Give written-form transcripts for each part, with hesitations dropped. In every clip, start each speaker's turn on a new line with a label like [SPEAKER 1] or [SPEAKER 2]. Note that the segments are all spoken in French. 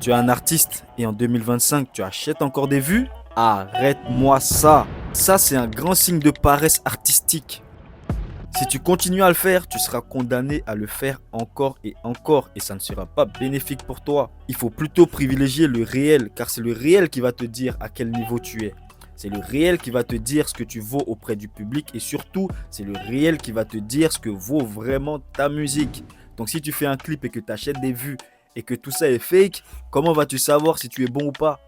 [SPEAKER 1] Tu es un artiste et en 2025, tu achètes encore des vues? Arrête-moi ça. Ça, c'est un grand signe de paresse artistique. Si tu continues à le faire, tu seras condamné à le faire encore et ça ne sera pas bénéfique pour toi. Il faut plutôt privilégier le réel car c'est le réel qui va te dire à quel niveau tu es. C'est le réel qui va te dire ce que tu vaux auprès du public et surtout, c'est le réel qui va te dire ce que vaut vraiment ta musique. Donc si tu fais un clip et que tu achètes des vues et que tout ça est fake, comment vas-tu savoir si tu es bon ou pas?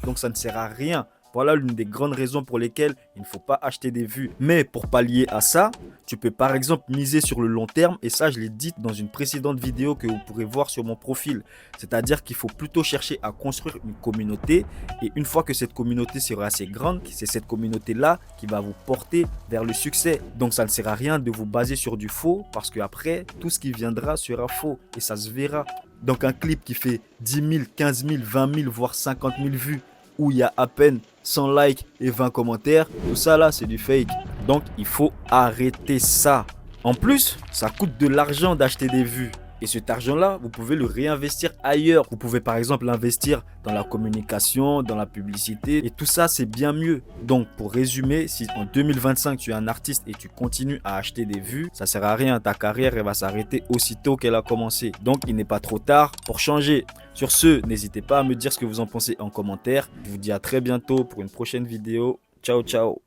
[SPEAKER 1] Donc ça ne sert à rien. Voilà l'une des grandes raisons pour lesquelles il ne faut pas acheter des vues. Mais pour pallier à ça, tu peux par exemple miser sur le long terme et ça je l'ai dit dans une précédente vidéo que vous pourrez voir sur mon profil. C'est-à-dire qu'il faut plutôt chercher à construire une communauté et une fois que cette communauté sera assez grande, c'est cette communauté-là qui va vous porter vers le succès. Donc ça ne sert à rien de vous baser sur du faux parce qu'après, tout ce qui viendra sera faux et ça se verra. Donc un clip qui fait 10 000, 15 000, 20 000, voire 50 000 vues où il y a à peine 100 likes et 20 commentaires, tout ça là c'est du fake. Donc il faut arrêter ça. En plus, ça coûte de l'argent d'acheter des vues. Et cet argent-là, vous pouvez le réinvestir ailleurs. Vous pouvez par exemple l'investir dans la communication, dans la publicité. Et tout ça, c'est bien mieux. Donc pour résumer, si en 2025, tu es un artiste et tu continues à acheter des vues, ça ne sert à rien. Ta carrière, elle va s'arrêter aussitôt qu'elle a commencé. Donc il n'est pas trop tard pour changer. Sur ce, n'hésitez pas à me dire ce que vous en pensez en commentaire. Je vous dis à très bientôt pour une prochaine vidéo. Ciao, ciao.